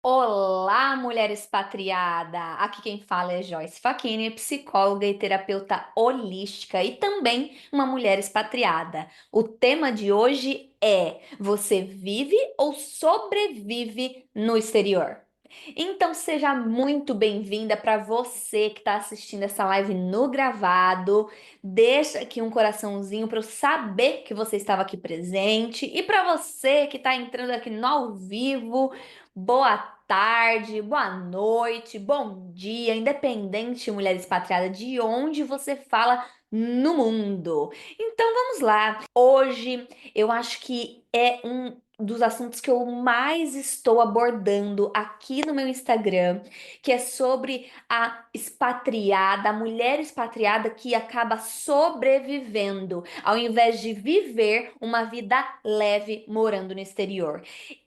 Olá, mulher expatriada! Aqui quem fala é Joyce Facchini, psicóloga e terapeuta holística e também uma mulher expatriada. O tema de hoje é: você vive ou sobrevive no exterior? Então seja muito bem-vinda para você que está assistindo essa live no gravado. Deixa aqui um coraçãozinho para eu saber que você estava aqui presente e para você que está entrando aqui no ao vivo. Boa tarde, boa noite, bom dia, independente, mulher expatriada, de onde você fala no mundo. Então vamos lá. Hoje eu acho que é um dos assuntos que eu mais estou abordando aqui no meu Instagram, que é sobre a expatriada, a mulher expatriada que acaba sobrevivendo, ao invés de viver uma vida leve morando no exterior.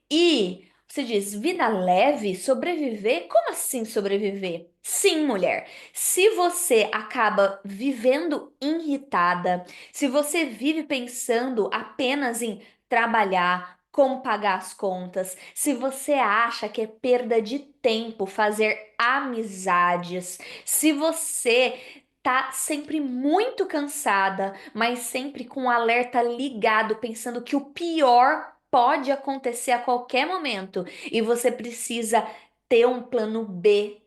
E você diz, vida leve, sobreviver? Como assim sobreviver? Sim, mulher. Se você acaba vivendo irritada, se você vive pensando apenas em trabalhar, como pagar as contas, se você acha que é perda de tempo fazer amizades, se você tá sempre muito cansada, mas sempre com o alerta ligado, pensando que o pior pode acontecer a qualquer momento e você precisa ter um plano B,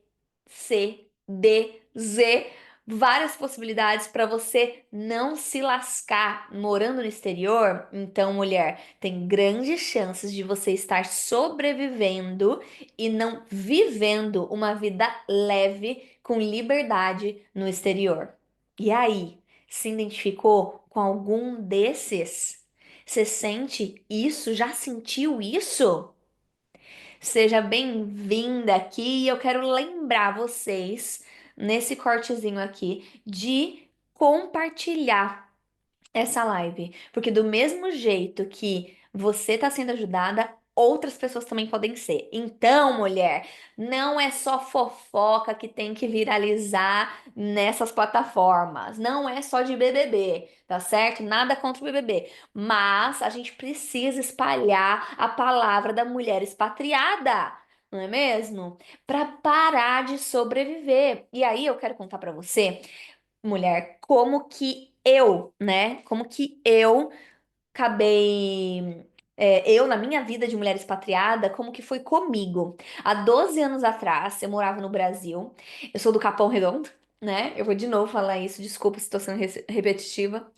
C, D, Z, várias possibilidades para você não se lascar morando no exterior. Então, mulher, tem grandes chances de você estar sobrevivendo e não vivendo uma vida leve com liberdade no exterior. E aí, se identificou com algum desses? Você sente isso? Já sentiu isso? Seja bem-vinda aqui e eu quero lembrar vocês, nesse cortezinho aqui, de compartilhar essa live, porque do mesmo jeito que você está sendo ajudada, outras pessoas também podem ser. Então, mulher, não é só fofoca que tem que viralizar nessas plataformas, não é só de BBB, tá certo? Nada contra o BBB, mas a gente precisa espalhar a palavra da mulher expatriada. Não é mesmo? Para parar de sobreviver. E aí eu quero contar para você, mulher, como que eu, né? Como que eu acabei. Eu, na minha vida de mulher expatriada, como que foi comigo? Há 12 anos atrás, eu morava no Brasil. Eu sou do Capão Redondo, né? Eu vou de novo falar isso, desculpa se estou sendo repetitiva.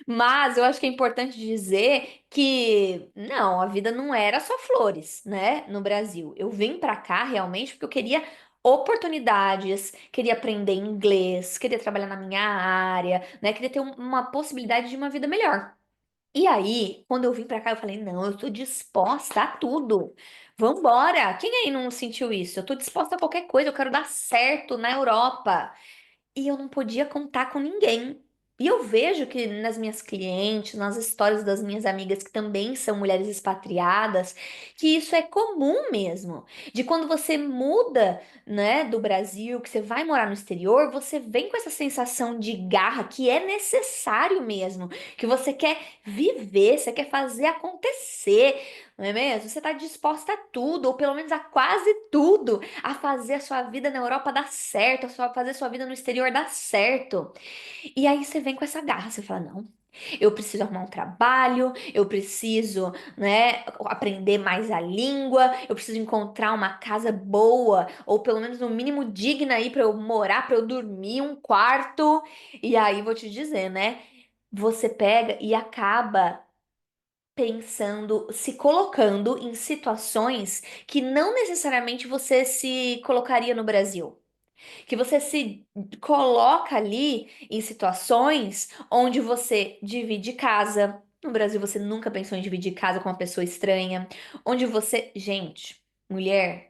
Mas eu acho que é importante dizer que não, a vida não era só flores, né, no Brasil. Eu vim pra cá realmente porque eu queria oportunidades, queria aprender inglês, queria trabalhar na minha área, né, queria ter uma possibilidade de uma vida melhor. E aí, quando eu vim pra cá, eu falei, não, eu tô disposta a tudo. Vambora! Quem aí não sentiu isso? Eu tô disposta a qualquer coisa, eu quero dar certo na Europa e eu não podia contar com ninguém. E eu vejo que nas minhas clientes, nas histórias das minhas amigas que também são mulheres expatriadas, que isso é comum mesmo. De quando você muda, né, do Brasil, que você vai morar no exterior, você vem com essa sensação de garra que é necessário mesmo, que você quer viver, você quer fazer acontecer, não é mesmo? Você está disposta a tudo, ou pelo menos a quase tudo a fazer a sua vida na Europa dar certo, fazer a sua vida no exterior dar certo. E aí você vem com essa garra, você fala, não, eu preciso arrumar um trabalho, eu preciso, né, aprender mais a língua, eu preciso encontrar uma casa boa, ou pelo menos no mínimo digna aí para eu morar, para eu dormir, um quarto. E aí vou te dizer, né, você pega e acaba pensando, se colocando em situações que não necessariamente você se colocaria no Brasil. Que você se coloca ali em situações onde você divide casa. No Brasil, você nunca pensou em dividir casa com uma pessoa estranha. Onde você. Gente, mulher.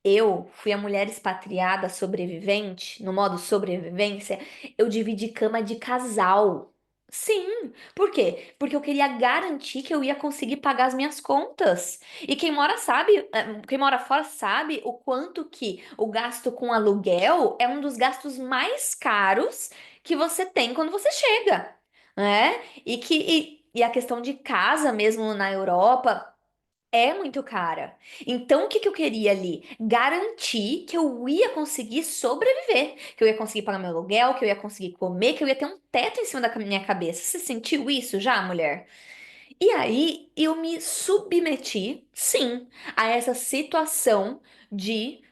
Eu fui a mulher expatriada sobrevivente, no modo sobrevivência, eu dividi cama de casal. Sim, por quê? Porque eu queria garantir que eu ia conseguir pagar as minhas contas. E quem mora sabe, quem mora fora sabe o quanto que o gasto com aluguel é um dos gastos mais caros que você tem quando você chega, né? E a questão de casa mesmo na Europa. É muito cara. Então, o que que eu queria ali? Garantir que eu ia conseguir sobreviver, que eu ia conseguir pagar meu aluguel, que eu ia conseguir comer, que eu ia ter um teto em cima da minha cabeça. Você sentiu isso já, mulher? E aí, eu me submeti, sim, a essa situação de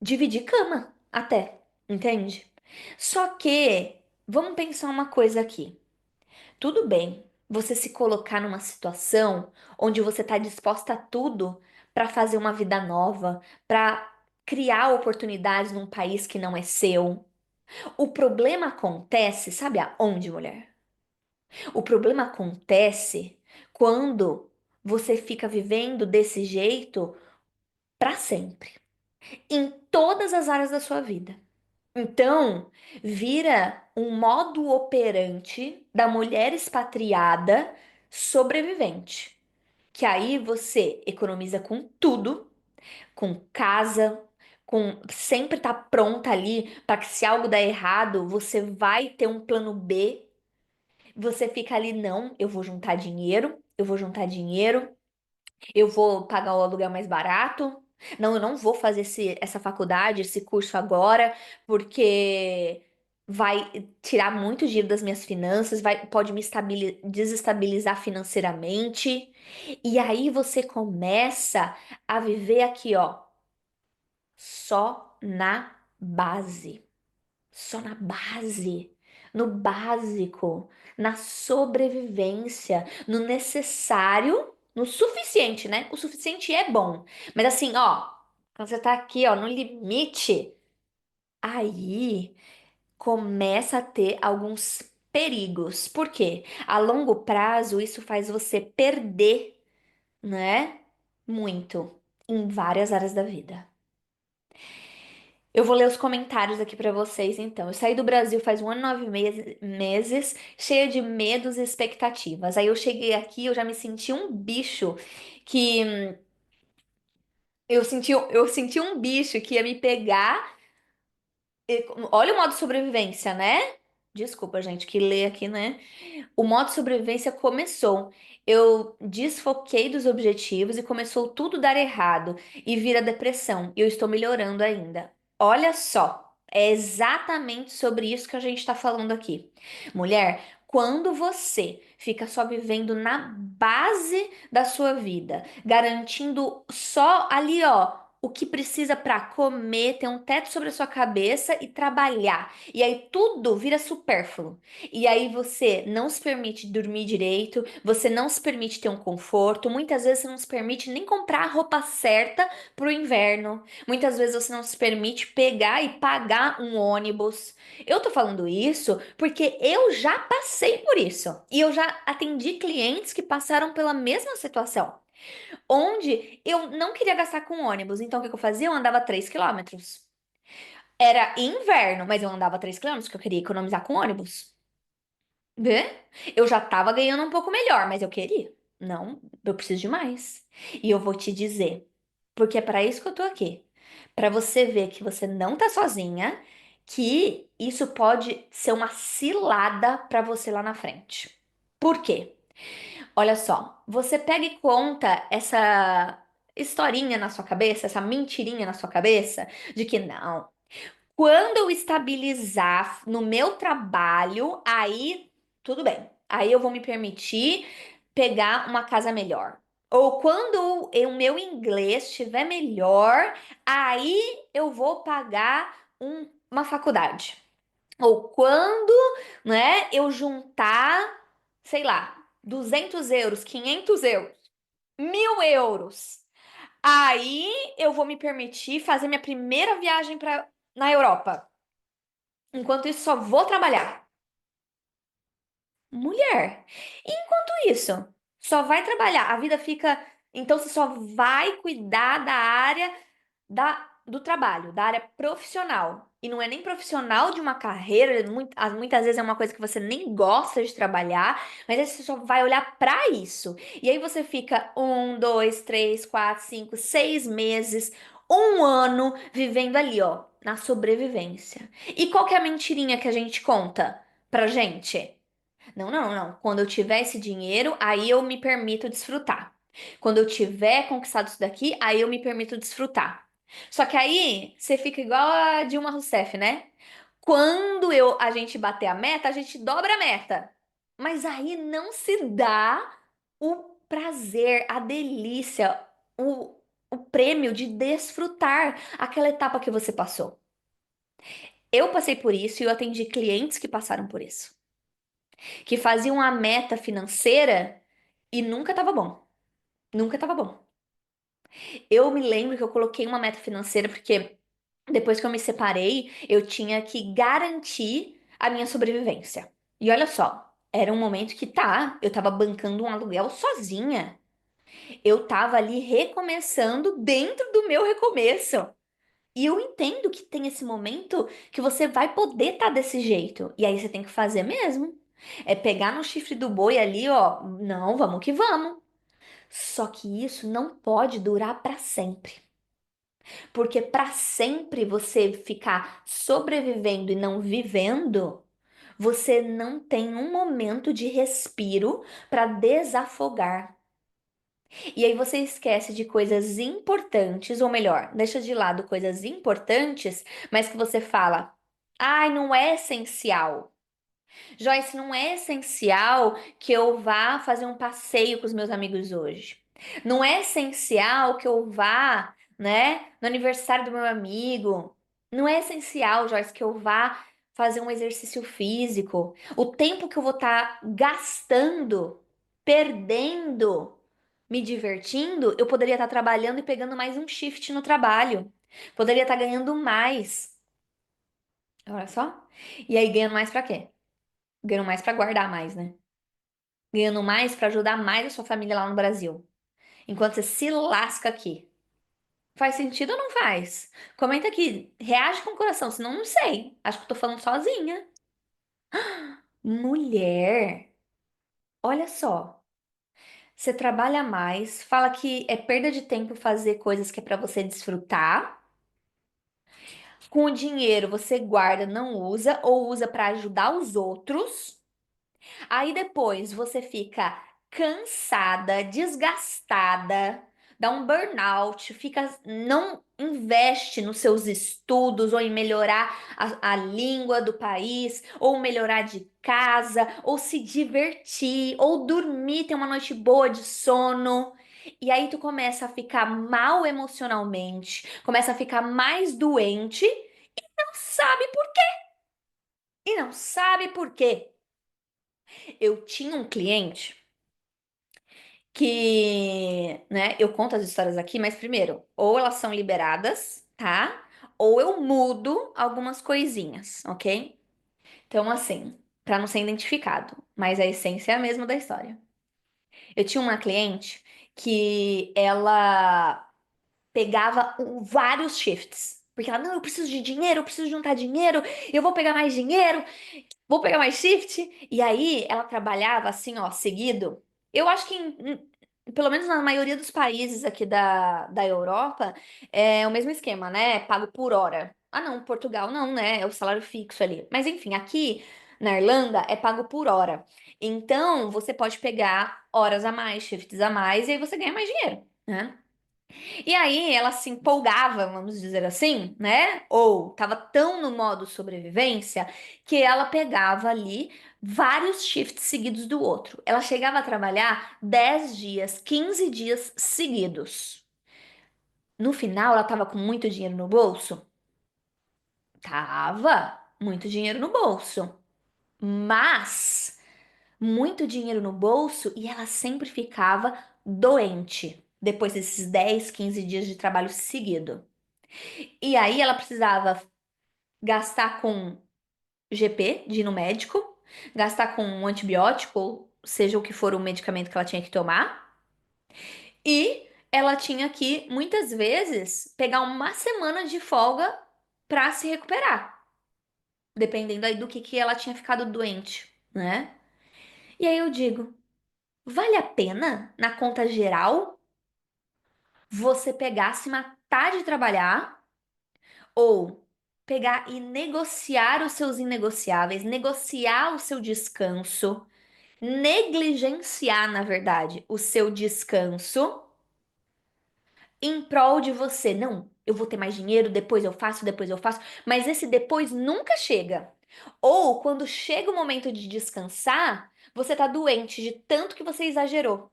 dividir cama, até, entende? Só que, vamos pensar uma coisa aqui. Tudo bem você se colocar numa situação onde você está disposta a tudo para fazer uma vida nova, para criar oportunidades num país que não é seu. O problema acontece, sabe aonde, mulher? O problema acontece quando você fica vivendo desse jeito para sempre, em todas as áreas da sua vida. Então, vira um modo operante da mulher expatriada sobrevivente. Que aí você economiza com tudo, com casa, com sempre tá pronta ali para que se algo der errado, você vai ter um plano B. Você fica ali, não, eu vou juntar dinheiro, eu vou juntar dinheiro, eu vou pagar o aluguel mais barato. Não, eu não vou fazer essa faculdade, esse curso agora, porque vai tirar muito dinheiro das minhas finanças, pode me desestabilizar financeiramente. E aí você começa a viver aqui, ó, só na base. Só na base, no básico, na sobrevivência, no necessário, no suficiente, né? O suficiente é bom. Mas assim, ó, quando você tá aqui, ó, no limite, aí começa a ter alguns perigos. Por quê? A longo prazo, isso faz você perder, né? Muito em várias áreas da vida. Eu vou ler os comentários aqui pra vocês, então. Eu saí do Brasil faz 1 ano e 9 meses, cheia de medos e expectativas. Aí eu cheguei aqui, eu já me senti um bicho que eu senti um bicho que ia me pegar. Olha o modo sobrevivência, né? Desculpa, gente, que lê aqui, né? O modo sobrevivência começou. Eu desfoquei dos objetivos e começou tudo a dar errado e vira depressão. E eu estou melhorando ainda. Olha só, é exatamente sobre isso que a gente está falando aqui. Mulher, quando você fica só vivendo na base da sua vida, garantindo só ali, ó, o que precisa para comer, ter um teto sobre a sua cabeça e trabalhar. E aí tudo vira supérfluo. E aí você não se permite dormir direito, você não se permite ter um conforto, muitas vezes você não se permite nem comprar a roupa certa pro inverno. Muitas vezes você não se permite pegar e pagar um ônibus. Eu tô falando isso porque eu já passei por isso. E eu já atendi clientes que passaram pela mesma situação, onde eu não queria gastar com ônibus. Então o que que eu fazia? Eu andava 3 quilômetros. Era inverno, mas eu andava 3 quilômetros porque eu queria economizar com ônibus. Vê? Eu já tava ganhando um pouco melhor, mas eu queria. Não, eu preciso de mais. E eu vou te dizer, porque é para isso que eu tô aqui. Para você ver que você não tá sozinha, que isso pode ser uma cilada para você lá na frente. Por quê? Olha só, você pega e conta essa historinha na sua cabeça, essa mentirinha na sua cabeça, de que não. Quando eu estabilizar no meu trabalho, aí tudo bem. Aí eu vou me permitir pegar uma casa melhor. Ou quando o meu inglês estiver melhor, aí eu vou pagar uma faculdade. Ou quando, né, eu juntar, sei lá, 200 euros, 500 euros, 1.000 euros. Aí eu vou me permitir fazer minha primeira viagem na Europa. Enquanto isso, só vou trabalhar. Mulher. E enquanto isso, só vai trabalhar. A vida fica. Então, você só vai cuidar da área do trabalho, da área profissional. E não é nem profissional de uma carreira, muitas vezes é uma coisa que você nem gosta de trabalhar, mas aí você só vai olhar pra isso. E aí você fica 1, 2, 3, 4, 5, 6 meses, 1 ano vivendo ali, ó, na sobrevivência. E qual que é a mentirinha que a gente conta pra gente? Não, não, não. Quando eu tiver esse dinheiro, aí eu me permito desfrutar. Quando eu tiver conquistado isso daqui, aí eu me permito desfrutar. Só que aí você fica igual a Dilma Rousseff, né? Quando a gente bater a meta, a gente dobra a meta. Mas aí não se dá o prazer, a delícia, o prêmio de desfrutar aquela etapa que você passou. Eu passei por isso e eu atendi clientes que passaram por isso, que faziam a meta financeira e nunca estava bom. Nunca estava bom. Eu me lembro que eu coloquei uma meta financeira porque depois que eu me separei, eu tinha que garantir a minha sobrevivência. E olha só, era um momento que eu tava bancando um aluguel sozinha. Eu tava ali recomeçando dentro do meu recomeço. E eu entendo que tem esse momento que você vai poder estar desse jeito. E aí você tem que fazer mesmo. É pegar no chifre do boi ali, ó. Não, vamos que vamos. Só que isso não pode durar para sempre. Porque para sempre você ficar sobrevivendo e não vivendo, você não tem um momento de respiro para desafogar. E aí você esquece de coisas importantes, ou melhor, deixa de lado coisas importantes, mas que você fala, ai, não é essencial. Joyce, não é essencial que eu vá fazer um passeio com os meus amigos hoje. Não é essencial que eu vá, né, no aniversário do meu amigo. Não é essencial, Joyce, que eu vá fazer um exercício físico. O tempo que eu vou estar gastando, perdendo, me divertindo, eu poderia estar trabalhando e pegando mais um shift no trabalho. Poderia estar ganhando mais. Olha só. E aí ganhando mais pra quê? Ganhando mais pra guardar mais, né? Ganhando mais pra ajudar mais a sua família lá no Brasil. Enquanto você se lasca aqui. Faz sentido ou não faz? Comenta aqui, reage com o coração, senão não sei. Acho que eu tô falando sozinha. Mulher, olha só. Você trabalha mais, fala que é perda de tempo fazer coisas que é pra você desfrutar. Com o dinheiro você guarda, não usa ou usa pra ajudar os outros. Aí depois você fica cansada, desgastada, dá um burnout, não investe nos seus estudos ou em melhorar a língua do país, ou melhorar de casa, ou se divertir, ou dormir, ter uma noite boa de sono. E aí tu começa a ficar mal emocionalmente, começa a ficar mais doente, não sabe por quê. E não sabe por quê. Eu tinha um cliente que, né, eu conto as histórias aqui, mas primeiro, ou elas são liberadas, tá? Ou eu mudo algumas coisinhas, ok? Então, assim, pra não ser identificado, mas a essência é a mesma da história. Eu tinha uma cliente que ela pegava vários shifts. Porque ela, não, eu preciso de dinheiro, eu preciso juntar dinheiro, eu vou pegar mais dinheiro, vou pegar mais shift. E aí ela trabalhava assim, ó, seguido. Eu acho que pelo menos na maioria dos países aqui da Europa é o mesmo esquema, né? É pago por hora. Ah, não, Portugal não, né? É o salário fixo ali. Mas enfim, aqui na Irlanda é pago por hora. Então você pode pegar horas a mais, shifts a mais, e aí você ganha mais dinheiro, né? E aí ela se empolgava, vamos dizer assim, né? Ou tava tão no modo sobrevivência que ela pegava ali vários shifts seguidos do outro. Ela chegava a trabalhar 10 dias, 15 dias seguidos. No final, ela tava com muito dinheiro no bolso? Tava, muito dinheiro no bolso. Mas muito dinheiro no bolso e ela sempre ficava doente depois desses 10, 15 dias de trabalho seguido. E aí ela precisava gastar com GP, de ir no médico, gastar com um antibiótico, ou seja o que for o medicamento que ela tinha que tomar, e ela tinha que, muitas vezes, pegar uma semana de folga para se recuperar, dependendo aí do que ela tinha ficado doente, né? E aí eu digo, vale a pena, na conta geral, você pegar, se matar de trabalhar? Ou pegar e negociar os seus inegociáveis, negociar o seu descanso, negligenciar, na verdade, o seu descanso em prol de você. Não, eu vou ter mais dinheiro, depois eu faço, mas esse depois nunca chega. Ou quando chega o momento de descansar, você tá doente de tanto que você exagerou.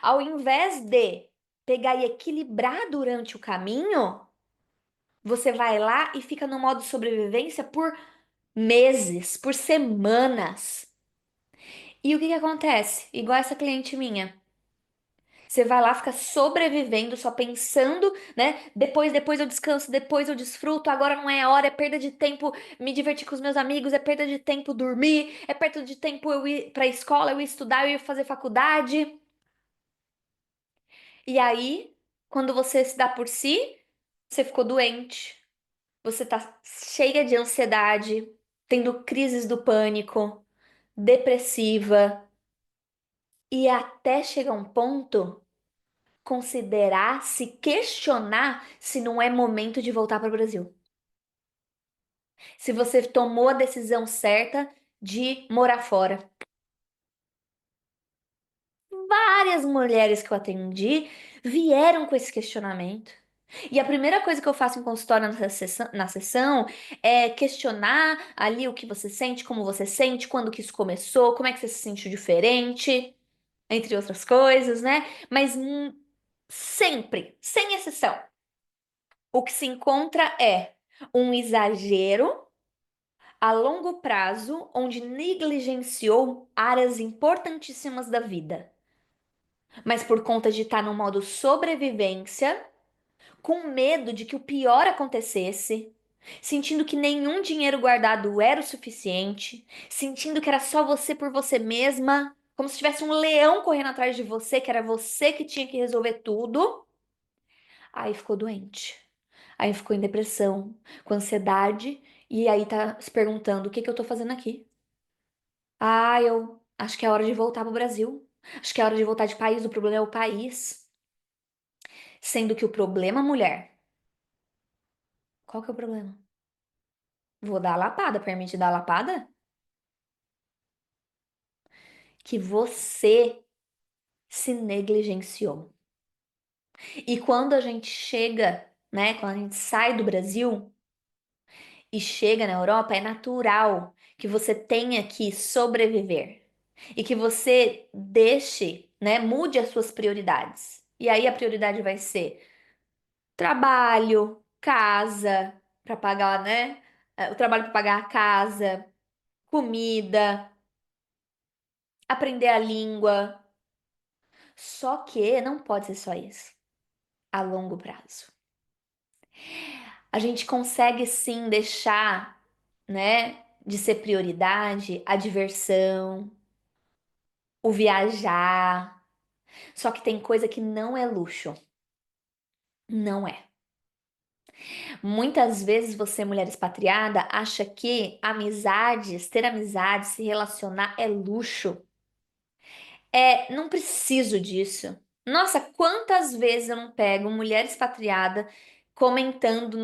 Ao invés de pegar e equilibrar durante o caminho, você vai lá e fica no modo sobrevivência por meses, por semanas. E o que que acontece? Igual essa cliente minha. Você vai lá, fica sobrevivendo, só pensando, né? Depois eu descanso, depois eu desfruto. Agora não é a hora, é perda de tempo me divertir com os meus amigos, é perda de tempo dormir, é perda de tempo eu ir pra escola, eu ir estudar, eu ir fazer faculdade. E aí, quando você se dá por si, você ficou doente, você tá cheia de ansiedade, tendo crises do pânico, depressiva, e até chegar um ponto considerar, se questionar se não é momento de voltar para o Brasil. Se você tomou a decisão certa de morar fora. Várias mulheres que eu atendi vieram com esse questionamento. E a primeira coisa que eu faço em consultório na sessão é questionar ali o que você sente, como você sente, quando que isso começou, como é que você se sentiu diferente, entre outras coisas, né? Mas sempre, sem exceção, o que se encontra é um exagero a longo prazo, onde negligenciou áreas importantíssimas da vida. Mas por conta de estar no modo sobrevivência, com medo de que o pior acontecesse, sentindo que nenhum dinheiro guardado era o suficiente, sentindo que era só você por você mesma, como se tivesse um leão correndo atrás de você, que era você que tinha que resolver tudo. Aí ficou doente. Aí ficou em depressão, com ansiedade, e aí tá se perguntando: o que que eu tô fazendo aqui? Ah, eu acho que é hora de voltar pro Brasil. Acho que é hora de voltar de país, o problema é o país. Sendo que o problema, mulher, qual que é o problema? Vou dar a lapada, permite dar a lapada? Que você se negligenciou. E quando a gente chega, né, quando a gente sai do Brasil, e chega na Europa, é natural que você tenha que sobreviver e que você deixe, né, mude as suas prioridades. E aí a prioridade vai ser trabalho, casa, para pagar, né? O trabalho para pagar a casa, comida, aprender a língua. Só que não pode ser só isso a longo prazo. A gente consegue sim deixar, né, de ser prioridade a diversão, o viajar. Só que tem coisa que não é luxo. Não é. Muitas vezes você, mulher expatriada, acha que amizades, ter amizades, se relacionar é luxo. É, não preciso disso. Nossa, quantas vezes eu não pego mulher expatriada comentando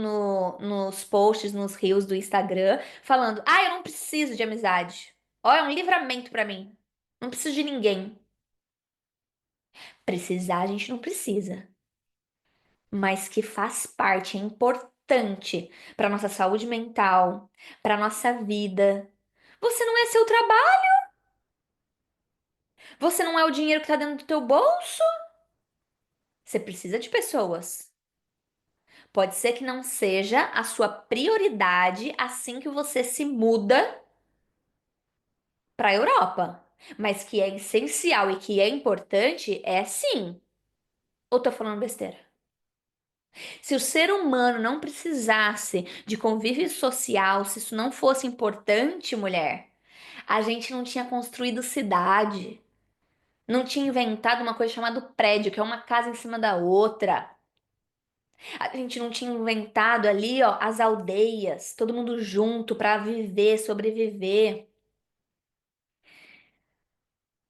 nos posts, nos reels do Instagram, falando: ah, eu não preciso de amizade. Ó, é um livramento pra mim. Não preciso de ninguém. Precisar, a gente não precisa. Mas que faz parte, é importante para nossa saúde mental, para nossa vida. Você não é seu trabalho, você não é o dinheiro que está dentro do teu bolso. Você precisa de pessoas. Pode ser que não seja a sua prioridade assim que você se muda para a Europa, mas que é essencial e que é importante, é sim. Ou tô falando besteira? Se o ser humano não precisasse de convívio social, se isso não fosse importante, mulher, a gente não tinha construído cidade, não tinha inventado uma coisa chamada prédio, que é uma casa em cima da outra. A gente não tinha inventado ali, ó, as aldeias, todo mundo junto para viver, sobreviver.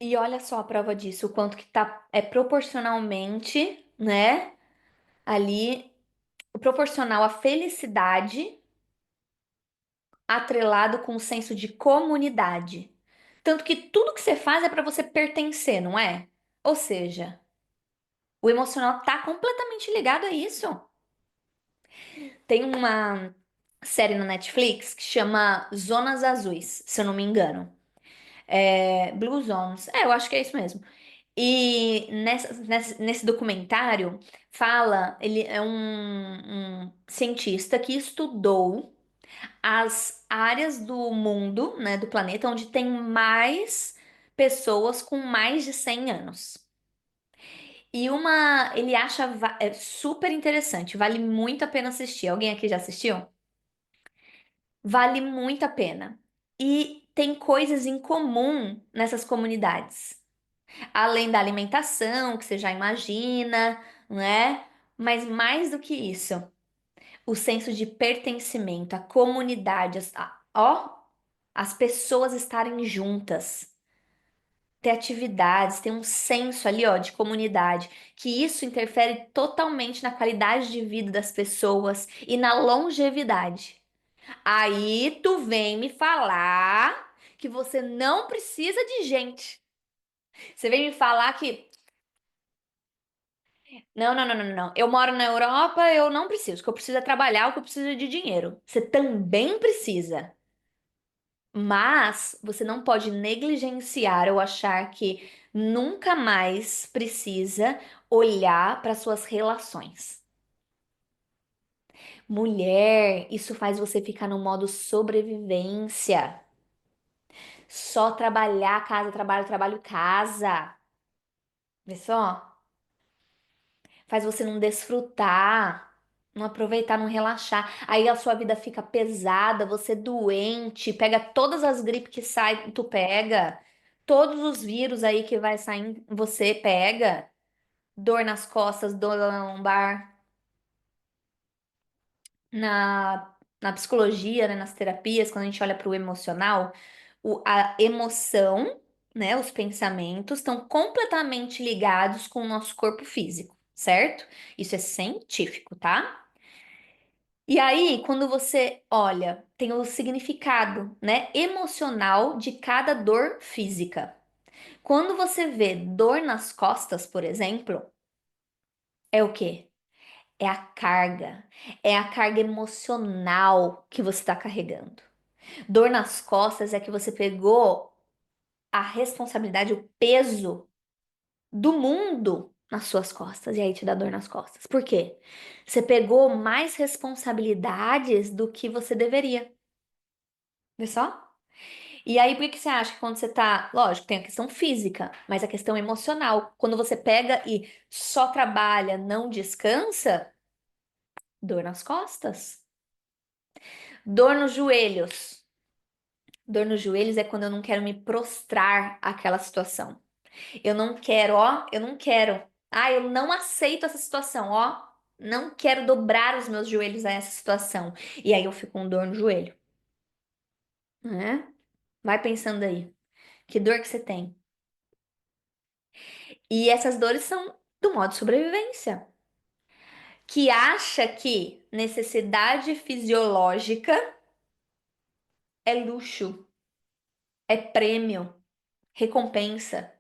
E olha só a prova disso, o quanto que tá proporcionalmente, né, ali, proporcional à felicidade atrelado com o senso de comunidade. Tanto que tudo que você faz é para você pertencer, não é? Ou seja, o emocional tá completamente ligado a isso. Tem uma série na Netflix que chama Zonas Azuis, se eu não me engano. Blue Zones. Eu acho que é isso mesmo. E nesse documentário fala, ele é um cientista que estudou as áreas do mundo, né, do planeta, onde tem mais pessoas com mais de 100 anos. Ele acha super interessante, vale muito a pena assistir. Alguém aqui já assistiu? Vale muito a pena. E tem coisas em comum nessas comunidades. Além da alimentação, que você já imagina, né? Mas mais do que isso, o senso de pertencimento, a comunidade, as pessoas estarem juntas, ter atividades, ter um senso ali, ó, de comunidade, que isso interfere totalmente na qualidade de vida das pessoas e na longevidade. Aí tu vem me falar que você não precisa de gente. Você vem me falar que não, não, não, não, não. Eu moro na Europa, eu não preciso. O que eu preciso é trabalhar, o que eu preciso é de dinheiro. Você também precisa. Mas você não pode negligenciar ou achar que nunca mais precisa olhar para suas relações. Mulher, isso faz você ficar no modo sobrevivência. Só trabalhar, casa, trabalho, trabalho, casa. Vê só? Faz você não desfrutar, não aproveitar, não relaxar. Aí a sua vida fica pesada, você é doente, pega todas as gripes que sai, tu pega, todos os vírus aí que vai sair, você pega. Dor nas costas, dor na lombar. Na psicologia, né, nas terapias, quando a gente olha para o emocional, a emoção, né, os pensamentos estão completamente ligados com o nosso corpo físico, certo? Isso é científico, tá? E aí, quando você olha, tem o significado, né, emocional de cada dor física. Quando você vê dor nas costas, por exemplo, é o quê? É a carga. É a carga emocional que você está carregando. Dor nas costas é que você pegou a responsabilidade, o peso do mundo nas suas costas e aí te dá dor nas costas. Por quê? Você pegou mais responsabilidades do que você deveria. Vê só? E aí, por que você acha que quando você tá. Lógico, tem a questão física, mas a questão emocional. Quando você pega e só trabalha, não descansa, dor nas costas. Dor nos joelhos. Dor nos joelhos é quando eu não quero me prostrar àquela situação. Eu não quero, ó, eu não quero. Ah, eu não aceito essa situação, ó. Não quero dobrar os meus joelhos a essa situação. E aí eu fico com dor no joelho, né? Vai pensando aí. Que dor que você tem? E essas dores são do modo sobrevivência, que acha que necessidade fisiológica é luxo, é prêmio, recompensa.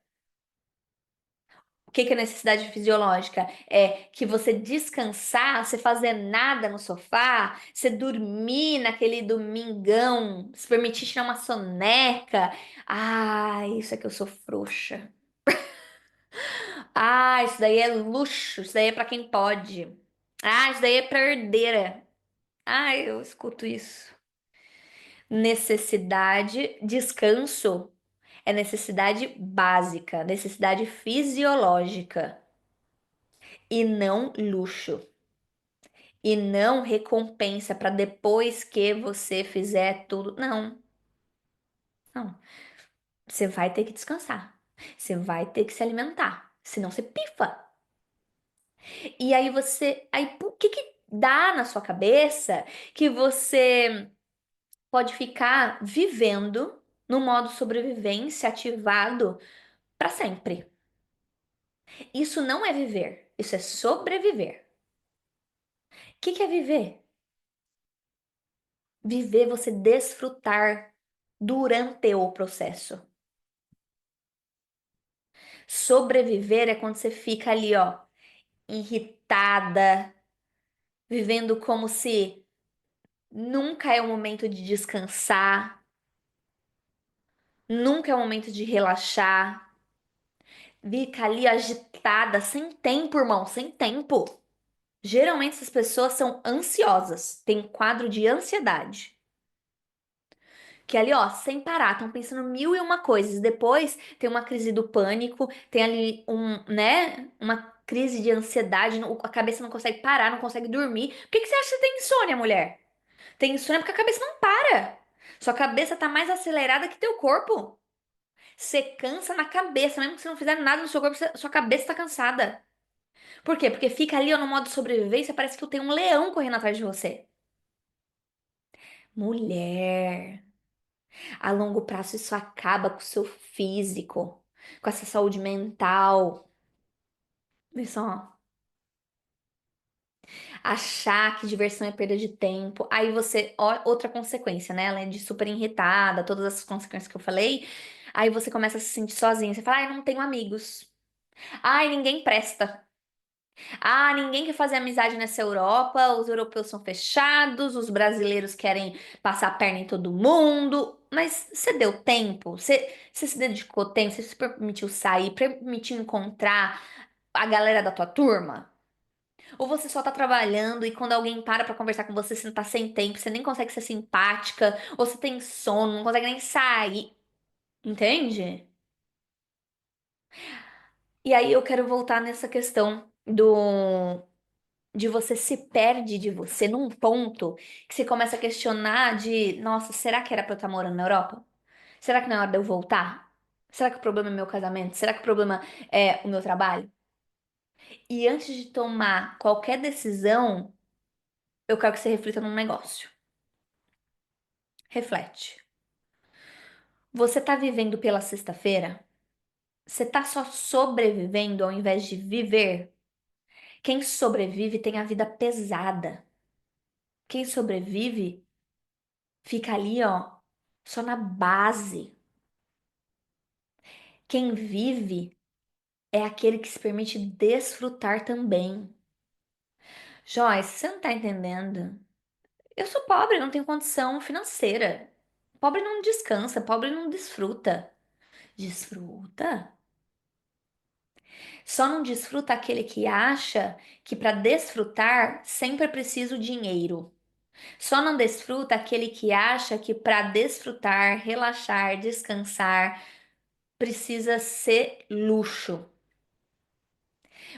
O que que é necessidade fisiológica? É que você descansar, você fazer nada no sofá, você dormir naquele domingão, se permitir tirar uma soneca. Ah, isso é que eu sou frouxa. Ah, isso daí é luxo, isso daí é pra quem pode. Ah, isso daí é pra herdeira. Ah, eu escuto isso. Necessidade, descanso é necessidade básica, necessidade fisiológica e não luxo. E não recompensa para depois que você fizer tudo. Não, não. Você vai ter que descansar. Você vai ter que se alimentar. Senão você pifa. E aí você. Aí por que que dá na sua cabeça que você pode ficar vivendo no modo sobrevivência ativado para sempre? Isso não é viver. Isso é sobreviver. O que que é viver? Viver, é você desfrutar durante o processo. Sobreviver é quando você fica ali, ó, irritada, vivendo como se nunca é o momento de descansar, nunca é o momento de relaxar. Fica ali agitada, sem tempo, irmão, sem tempo. Geralmente essas pessoas são ansiosas, tem quadro de ansiedade. Que ali, ó, sem parar, estão pensando mil e uma coisas. Depois tem uma crise do pânico, tem ali uma crise de ansiedade, a cabeça não consegue parar, não consegue dormir. Por que que você acha que você tem insônia, mulher? Tem insônia porque a cabeça não para. Sua cabeça tá mais acelerada que teu corpo. Você cansa na cabeça, mesmo que você não fizer nada no seu corpo, sua cabeça tá cansada. Por quê? Porque fica ali, ó, no modo sobrevivência, parece que tem um leão correndo atrás de você. Mulher. A longo prazo, isso acaba com o seu físico, com essa saúde mental. Vê só. Achar que diversão é perda de tempo. Aí você, ó, outra consequência, né? Além de super irritada, todas essas consequências que eu falei. Aí você começa a se sentir sozinha. Você fala, ai, não tenho amigos. Ai, ninguém presta. Ah, ninguém quer fazer amizade nessa Europa. Os europeus são fechados. Os brasileiros querem passar a perna em todo mundo. Mas você deu tempo? Você se dedicou tempo? Você se permitiu sair? Permitiu encontrar a galera da tua turma? Ou você só tá trabalhando e quando alguém para pra conversar com você, você tá sem tempo, você nem consegue ser simpática, ou você tem sono, não consegue nem sair, entende? E aí eu quero voltar nessa questão do de você se perde de você num ponto que você começa a questionar de, nossa, será que era pra eu estar morando na Europa? Será que não é hora de eu voltar? Será que o problema é meu casamento? Será que o problema é o meu trabalho? E antes de tomar qualquer decisão, eu quero que você reflita num negócio. Reflete. Você tá vivendo pela sexta-feira? Você tá só sobrevivendo ao invés de viver? Quem sobrevive tem a vida pesada. Quem sobrevive fica ali, ó, só na base. Quem vive é aquele que se permite desfrutar também. Joyce, você não tá entendendo? Eu sou pobre, não tenho condição financeira. Pobre não descansa, pobre não desfruta. Desfruta? Só não desfruta aquele que acha que para desfrutar sempre é preciso dinheiro. Só não desfruta aquele que acha que para desfrutar, relaxar, descansar, precisa ser luxo.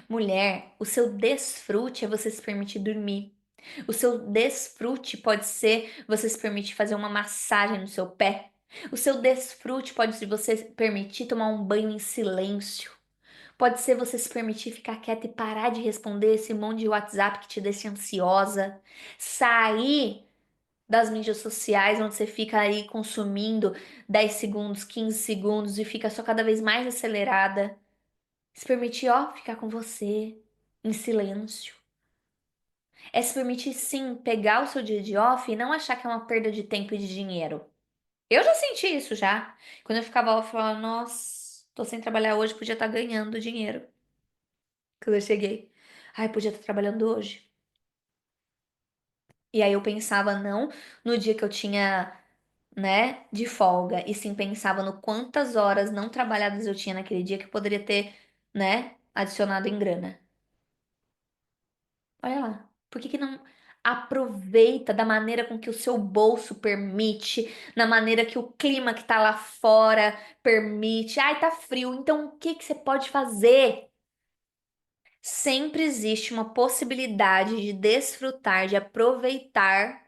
Mulher, o seu desfrute é você se permitir dormir. O seu desfrute pode ser você se permitir fazer uma massagem no seu pé. O seu desfrute pode ser você se permitir tomar um banho em silêncio. Pode ser você se permitir ficar quieta e parar de responder esse monte de WhatsApp que te deixa ansiosa. Sair das mídias sociais, onde você fica aí consumindo 10 segundos, 15 segundos e fica só cada vez mais acelerada. Se permitir, ó, ficar com você, em silêncio. É se permitir, sim, pegar o seu dia de off e não achar que é uma perda de tempo e de dinheiro. Eu já senti isso já. Quando eu ficava off, eu falava, nossa, tô sem trabalhar hoje, podia estar ganhando dinheiro. Quando eu cheguei, ai, podia estar trabalhando hoje. E aí eu pensava não no dia que eu tinha, né, de folga, e sim pensava no quantas horas não trabalhadas eu tinha naquele dia que eu poderia ter, né, adicionado em grana. Olha lá. Por que que não aproveita da maneira com que o seu bolso permite, na maneira que o clima que tá lá fora permite? Ai, tá frio, então o que que você pode fazer? Sempre existe uma possibilidade de desfrutar, de aproveitar,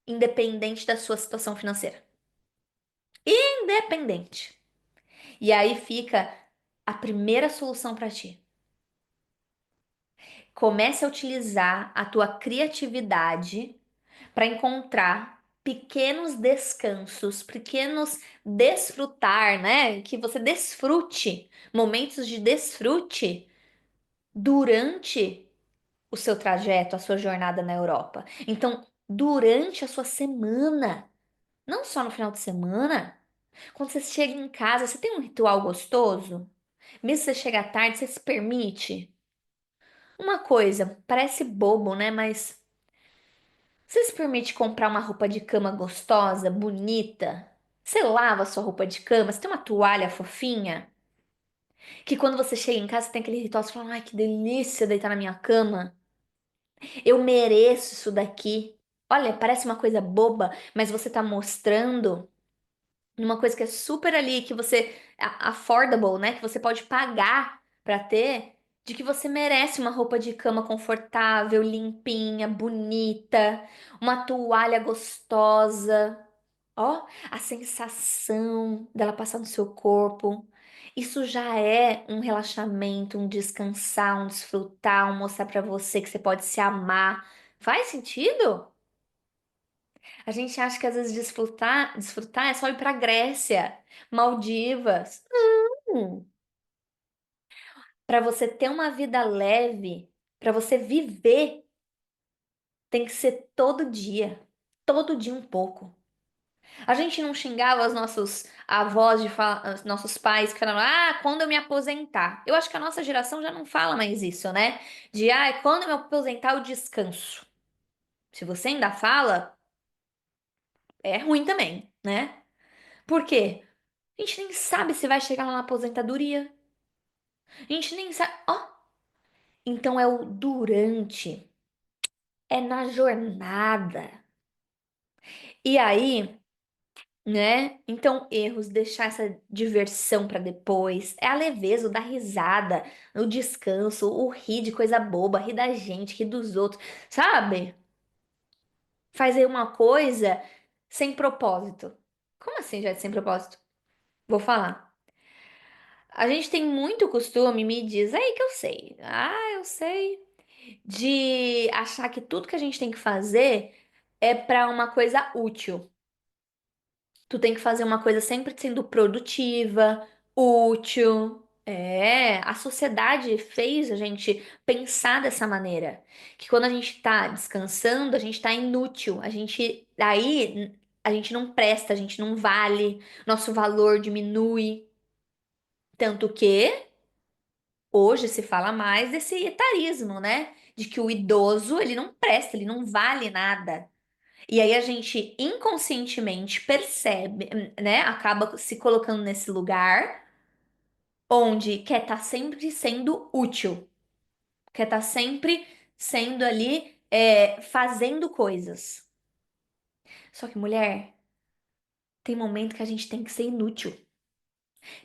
independente da sua situação financeira. Independente. E aí fica a primeira solução para ti. Comece a utilizar a tua criatividade para encontrar pequenos descansos, pequenos desfrutar, né? Que você desfrute, momentos de desfrute durante o seu trajeto, a sua jornada na Europa. Então, durante a sua semana, não só no final de semana, quando você chega em casa, você tem um ritual gostoso? Mesmo se você chega tarde, você se permite. Uma coisa, parece bobo, né? Mas você se permite comprar uma roupa de cama gostosa, bonita? Você lava a sua roupa de cama, você tem uma toalha fofinha, que quando você chega em casa, você tem aquele ritual, você fala, ai, que delícia deitar na minha cama. Eu mereço isso daqui. Olha, parece uma coisa boba, mas você tá mostrando numa coisa que é super ali, que você affordable, né? Que você pode pagar pra ter, de que você merece uma roupa de cama confortável, limpinha, bonita, uma toalha gostosa. Ó, a sensação dela passar no seu corpo. Isso já é um relaxamento, um descansar, um desfrutar, um mostrar pra você que você pode se amar. Faz sentido? A gente acha que às vezes desfrutar é só ir pra Grécia, Maldivas. Para você ter uma vida leve, para você viver, tem que ser todo dia um pouco. A gente não xingava os nossos avós, os nossos pais, que falavam, ah, quando eu me aposentar. Eu acho que a nossa geração já não fala mais isso, né? De, ah, quando eu me aposentar, eu descanso. Se você ainda fala, é ruim também, né? Por quê? A gente nem sabe se vai chegar lá na aposentadoria. A gente nem sabe. Ó, então é o durante, é na jornada. E aí, né? Então, erros, deixar essa diversão pra depois, é a leveza, o dar risada, o descanso, o rir de coisa boba, rir da gente, rir dos outros, sabe? Fazer uma coisa sem propósito. Como assim, já sem propósito? Vou falar. A gente tem muito costume, me diz aí que eu sei. Ah, eu sei. De achar que tudo que a gente tem que fazer é para uma coisa útil. Tu tem que fazer uma coisa sempre sendo produtiva, útil. É, a sociedade fez a gente pensar dessa maneira, que quando a gente tá descansando, a gente tá inútil, a gente não presta, a gente não vale, nosso valor diminui, tanto que hoje se fala mais desse etarismo, né? De que o idoso, ele não presta, ele não vale nada. E aí a gente inconscientemente percebe, né? Acaba se colocando nesse lugar onde quer estar sempre sendo útil, quer estar sempre sendo ali, fazendo coisas. Só que, mulher, tem momento que a gente tem que ser inútil.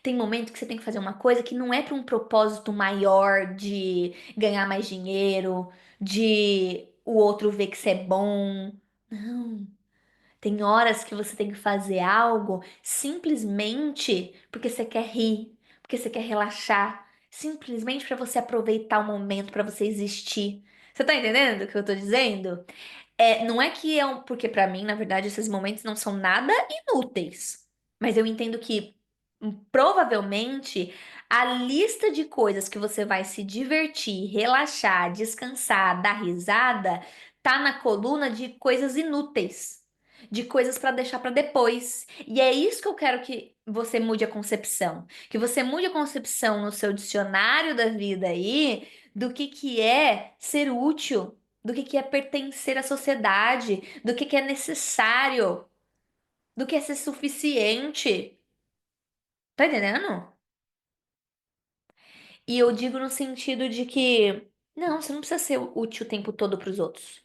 Tem momento que você tem que fazer uma coisa que não é para um propósito maior de ganhar mais dinheiro, de o outro ver que você é bom. Não. Tem horas que você tem que fazer algo simplesmente porque você quer rir, porque você quer relaxar, simplesmente para você aproveitar o momento, para você existir. Você tá entendendo o que eu tô dizendo? É, não é que é um, porque pra mim, na verdade, esses momentos não são nada inúteis. Mas eu entendo que provavelmente a lista de coisas que você vai se divertir, relaxar, descansar, dar risada, tá na coluna de coisas inúteis, de coisas pra deixar pra depois. E é isso que eu quero que você mude a concepção, que você mude a concepção no seu dicionário da vida aí do que é ser útil, do que é pertencer à sociedade, do que é necessário, do que é ser suficiente. Tá entendendo? E eu digo no sentido de que, não, você não precisa ser útil o tempo todo para os outros.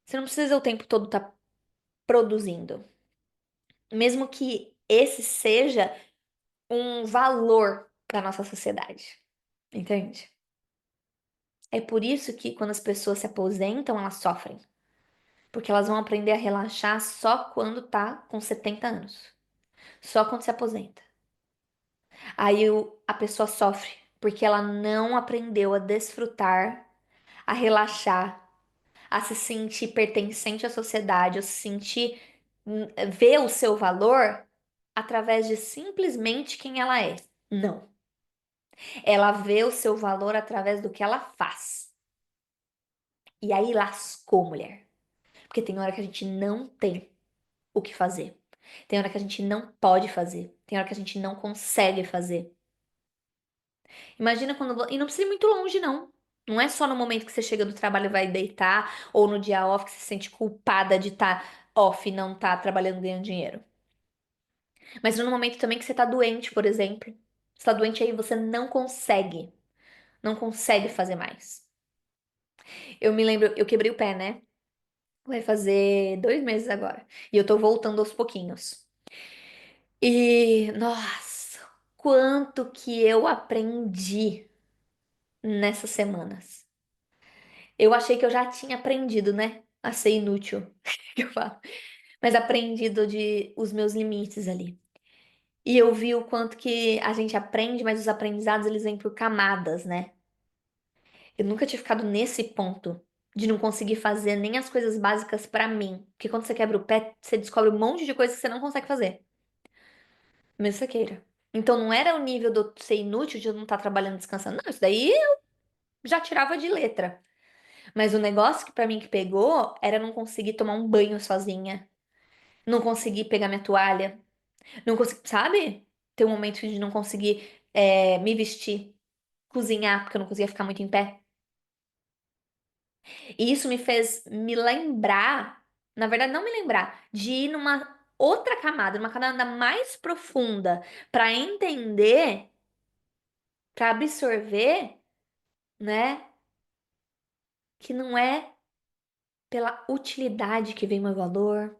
Você não precisa o tempo todo estar produzindo. Mesmo que esse seja um valor da nossa sociedade. Entende? É por isso que quando as pessoas se aposentam, elas sofrem. Porque elas vão aprender a relaxar só quando tá com 70 anos. Só quando se aposenta. Aí a pessoa sofre, porque ela não aprendeu a desfrutar, a relaxar, a se sentir pertencente à sociedade, a se sentir, ver o seu valor através de simplesmente quem ela é. Não. Ela vê o seu valor através do que ela faz. E aí lascou, mulher. Porque tem hora que a gente não tem o que fazer. Tem hora que a gente não pode fazer. Tem hora que a gente não consegue fazer. Imagina quando. E não precisa ir muito longe, não. Não é só no momento que você chega do trabalho e vai deitar, ou no dia off que você se sente culpada de estar off e não estar trabalhando ganhando dinheiro. Mas no momento também que você tá doente, por exemplo. Você tá doente aí, você não consegue. Não consegue fazer mais. Eu me lembro, eu quebrei o pé, né? Vai fazer 2 meses agora. E eu tô voltando aos pouquinhos. E, nossa, quanto que eu aprendi nessas semanas. Eu achei que eu já tinha aprendido, né? A ser inútil, que eu falo. Mas aprendido de os meus limites ali. E eu vi o quanto que a gente aprende, mas os aprendizados eles vêm por camadas, né? Eu nunca tinha ficado nesse ponto de não conseguir fazer nem as coisas básicas pra mim. Porque quando você quebra o pé, você descobre um monte de coisas que você não consegue fazer. Mesmo que você queira. Então não era o nível de eu ser inútil, de eu não estar trabalhando, descansando. Não, isso daí eu já tirava de letra. Mas o negócio que pra mim que pegou era não conseguir tomar um banho sozinha. Não conseguir pegar minha toalha. Não conseguir, sabe? Ter um momento de não conseguir me vestir. Cozinhar, porque eu não conseguia ficar muito em pé. E isso me fez me lembrar, na verdade, não me lembrar, de ir numa outra camada, numa camada mais profunda, pra entender, pra absorver, né? Que não é pela utilidade que vem meu valor,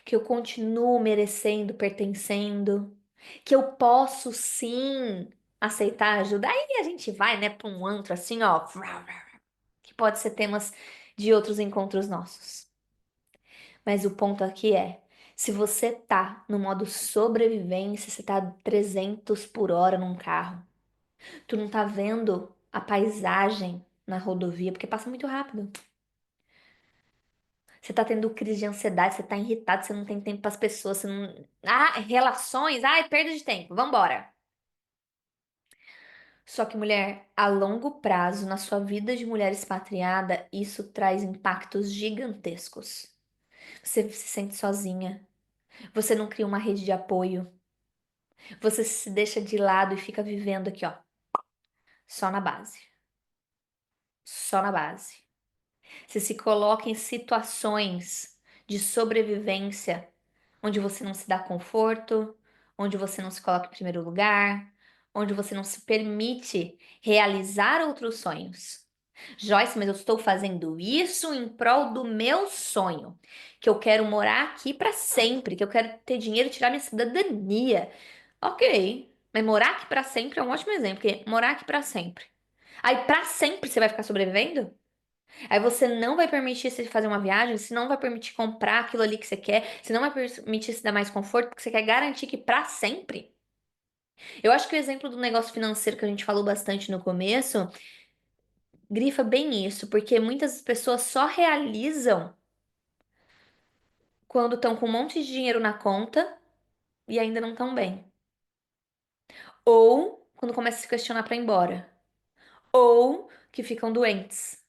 que eu continuo merecendo, pertencendo, que eu posso sim aceitar ajuda. Aí a gente vai, né, para um antro assim, ó, que pode ser temas de outros encontros nossos. Mas o ponto aqui é, se você tá no modo sobrevivência, você tá 300 por hora num carro, tu não tá vendo a paisagem na rodovia, porque passa muito rápido. Você tá tendo crise de ansiedade, você tá irritado, você não tem tempo para as pessoas, você não. Ah, relações, ai, perda de tempo, vambora. Só que, mulher, a longo prazo, na sua vida de mulher expatriada, isso traz impactos gigantescos. Você se sente sozinha, você não cria uma rede de apoio, você se deixa de lado e fica vivendo aqui, ó, só na base. Só na base. Você se coloca em situações de sobrevivência onde você não se dá conforto, onde você não se coloca em primeiro lugar, onde você não se permite realizar outros sonhos. Joyce, mas eu estou fazendo isso em prol do meu sonho, que eu quero morar aqui para sempre, que eu quero ter dinheiro e tirar minha cidadania. Ok, mas morar aqui para sempre é um ótimo exemplo, porque morar aqui para sempre. Aí para sempre você vai ficar sobrevivendo? Aí você não vai permitir se fazer uma viagem, você não vai permitir comprar aquilo ali que você quer, você não vai permitir se dar mais conforto, porque você quer garantir que pra sempre. Eu acho que o exemplo do negócio financeiro que a gente falou bastante no começo grifa bem isso, porque muitas pessoas só realizam quando estão com um monte de dinheiro na conta e ainda não estão bem. Ou quando começam a se questionar pra ir embora. Ou que ficam doentes.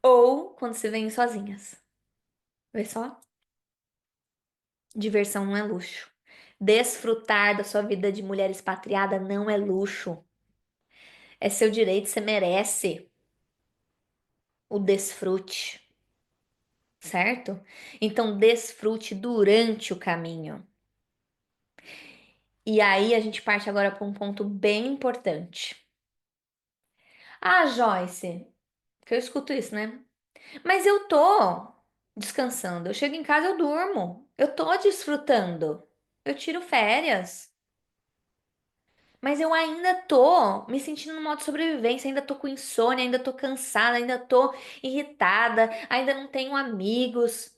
Ou quando se veem sozinhas. Vê só? Diversão não é luxo. Desfrutar da sua vida de mulher expatriada não é luxo. É seu direito, você merece o desfrute, certo? Então, desfrute durante o caminho. E aí a gente parte agora para um ponto bem importante. Ah, Joyce, que eu escuto isso, né? Mas eu tô descansando. Eu chego em casa, eu durmo. Eu tô desfrutando. Eu tiro férias. Mas eu ainda tô me sentindo no modo sobrevivência, ainda tô com insônia, ainda tô cansada, ainda tô irritada, ainda não tenho amigos,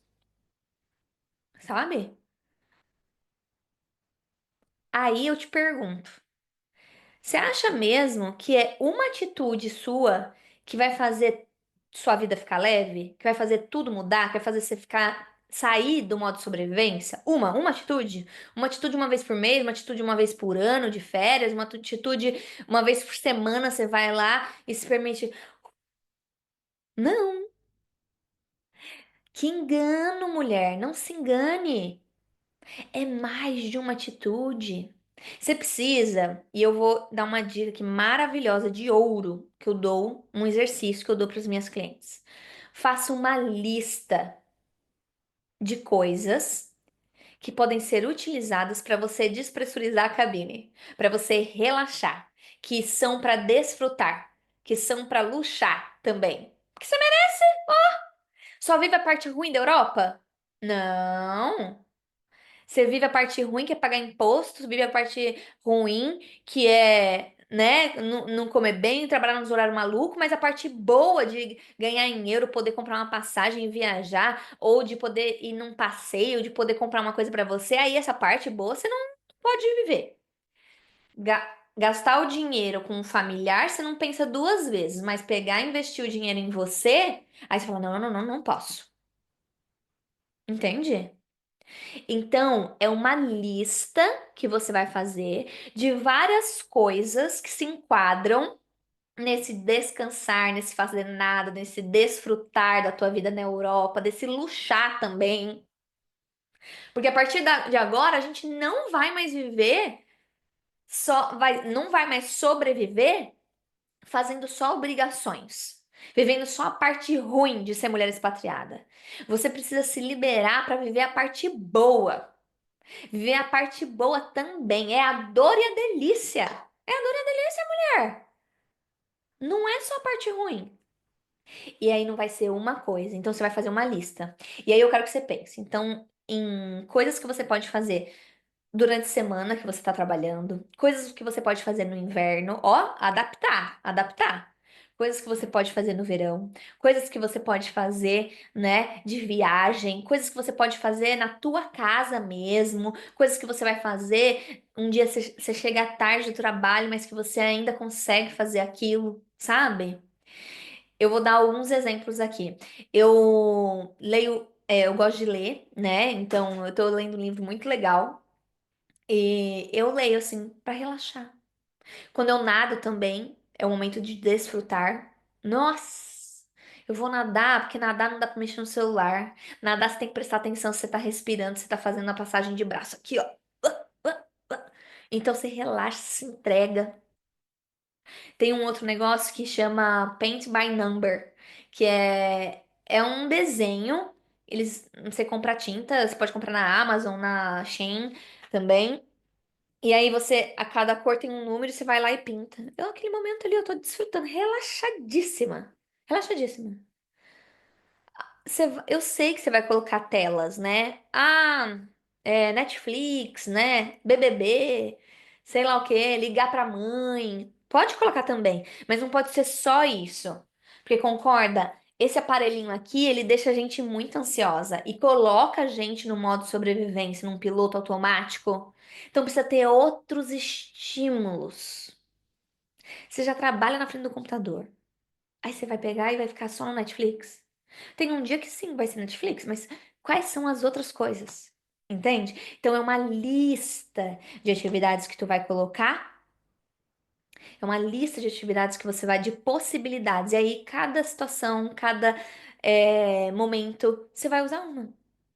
sabe? Aí eu te pergunto, você acha mesmo que é uma atitude sua que vai fazer sua vida ficar leve? Que vai fazer tudo mudar? Que vai fazer você ficar sair do modo sobrevivência? Uma atitude? Uma atitude uma vez por mês, uma atitude uma vez por ano de férias, uma atitude uma vez por semana você vai lá e se permite. Não. Que engano, mulher, não se engane. É mais de uma atitude. Você precisa, e eu vou dar uma dica aqui maravilhosa de ouro que eu dou, um exercício que eu dou para as minhas clientes. Faça uma lista de coisas que podem ser utilizadas para você despressurizar a cabine, para você relaxar, que são para desfrutar, que são para luxar também. Porque você só vive a parte ruim da Europa? Não. Você vive a parte ruim, que é pagar impostos, vive a parte ruim, que é, né, não comer bem, trabalhar nos horários malucos, mas a parte boa de ganhar em euro, poder comprar uma passagem e viajar, ou de poder ir num passeio, de poder comprar uma coisa pra você, aí essa parte boa você não pode viver. Gastar o dinheiro com um familiar, você não pensa duas vezes, mas pegar e investir o dinheiro em você, aí você fala, não, não, não, não posso. Entende? Então, é uma lista que você vai fazer de várias coisas que se enquadram nesse descansar, nesse fazer nada, nesse desfrutar da tua vida na Europa, desse luxar também. Porque a partir de agora, a gente não vai mais viver não vai mais sobreviver fazendo só obrigações. Vivendo só a parte ruim de ser mulher expatriada. Você precisa se liberar para viver a parte boa. Viver a parte boa também. É a dor e a delícia. É a dor e a delícia, mulher. Não é só a parte ruim. E aí não vai ser uma coisa. Então você vai fazer uma lista. E aí eu quero que você pense. Então, em coisas que você pode fazer durante a semana que você está trabalhando, coisas que você pode fazer no inverno, ó, adaptar, adaptar. Coisas que você pode fazer no verão, coisas que você pode fazer, né, de viagem, coisas que você pode fazer na tua casa mesmo, coisas que você vai fazer um dia você chega tarde do trabalho, mas que você ainda consegue fazer aquilo, sabe? Eu vou dar alguns exemplos aqui. Eu leio, eu gosto de ler, né? Então eu tô lendo um livro muito legal e eu leio assim pra relaxar. Quando eu nado também, é o momento de desfrutar. Nossa, eu vou nadar, porque nadar não dá pra mexer no celular. Nadar você tem que prestar atenção se você tá respirando, se você tá fazendo a passagem de braço aqui, ó. Então você relaxa, se entrega. Tem um outro negócio que chama Paint by Number, que é um desenho. Você compra tinta, você pode comprar na Amazon, na Shein também. E aí você, a cada cor tem um número e você vai lá e pinta. Eu, naquele momento ali, eu tô desfrutando, relaxadíssima. Relaxadíssima. Eu sei que você vai colocar telas, né? Ah, Netflix, né? BBB, sei lá o quê, ligar pra mãe. Pode colocar também, mas não pode ser só isso. Porque concorda? Esse aparelhinho aqui, ele deixa a gente muito ansiosa e coloca a gente no modo sobrevivência, num piloto automático. Então precisa ter outros estímulos. Você já trabalha na frente do computador. Aí você vai pegar e vai ficar só no Netflix? Tem um dia que sim, vai ser Netflix, mas quais são as outras coisas? Entende? Então é uma lista de atividades que tu vai colocar, é uma lista de atividades que você vai de possibilidades. E aí cada situação, cada momento, você vai usar uma.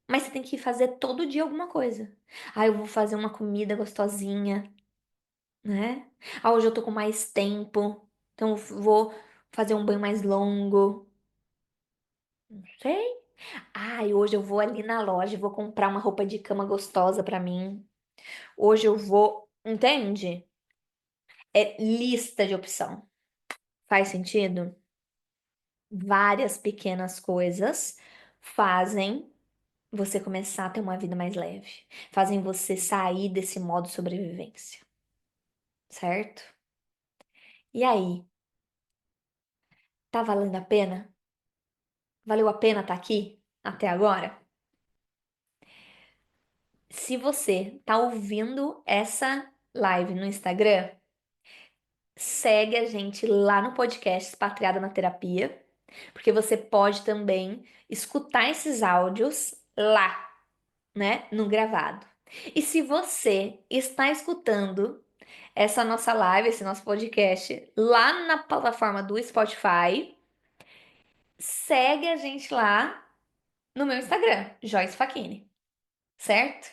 Mas você tem que fazer todo dia alguma coisa. Ah, eu vou fazer uma comida gostosinha, né? Ah, hoje eu tô com mais tempo, então eu vou fazer um banho mais longo. Não sei. Ai, hoje eu vou ali na loja, e vou comprar uma roupa de cama gostosa pra mim. Hoje eu vou, entende? É lista de opção. Faz sentido? Várias pequenas coisas fazem você começar a ter uma vida mais leve, fazem você sair desse modo sobrevivência, certo? E aí, tá valendo a pena? Valeu a pena estar aqui até agora? Se você tá ouvindo essa live no Instagram, segue a gente lá no podcast Expatriada na Terapia, porque você pode também escutar esses áudios lá, né, no gravado. E se você está escutando essa nossa live, esse nosso podcast lá na plataforma do Spotify, segue a gente lá no meu Instagram, Joyce Facchini, certo?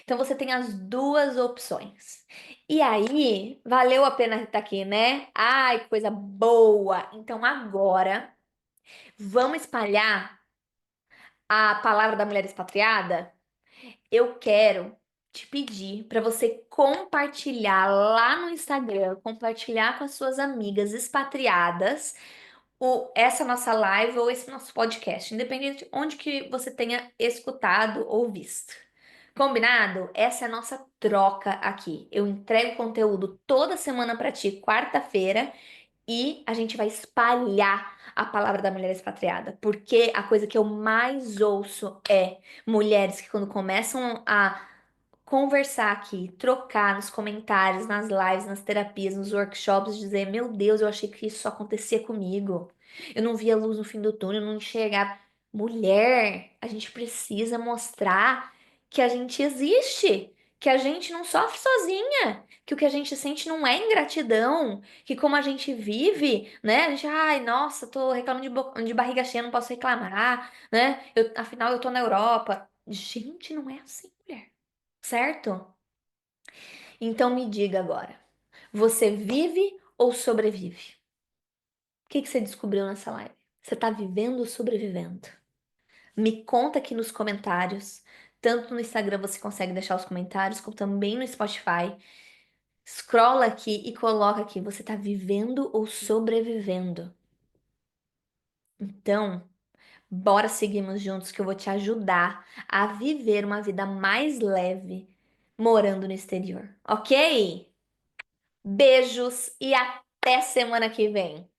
Então você tem as duas opções. E aí, valeu a pena estar aqui, né? Ai, que coisa boa! Então agora, vamos espalhar a palavra da mulher expatriada? Eu quero te pedir para você compartilhar lá no Instagram, compartilhar com as suas amigas expatriadas essa nossa live ou esse nosso podcast, independente de onde que você tenha escutado ou visto. Combinado? Essa é a nossa troca aqui. Eu entrego conteúdo toda semana para ti, quarta-feira, e a gente vai espalhar a palavra da mulher expatriada, porque a coisa que eu mais ouço é mulheres que quando começam a conversar aqui, trocar nos comentários, nas lives, nas terapias, nos workshops, dizer, meu Deus, eu achei que isso só acontecia comigo. Eu não via luz no fim do túnel, eu não enxergava. Mulher, a gente precisa mostrar que a gente existe, que a gente não sofre sozinha, que o que a gente sente não é ingratidão, que como a gente vive, né? A gente, ai, nossa, tô reclamando de barriga cheia, não posso reclamar, né? Afinal, eu tô na Europa. Gente, não é assim, mulher. Certo? Então me diga agora, você vive ou sobrevive? O que que você descobriu nessa live? Você tá vivendo ou sobrevivendo? Me conta aqui nos comentários. Tanto no Instagram você consegue deixar os comentários, como também no Spotify. Scrolla aqui e coloca aqui, você tá vivendo ou sobrevivendo? Então, bora seguirmos juntos que eu vou te ajudar a viver uma vida mais leve morando no exterior, ok? Beijos e até semana que vem.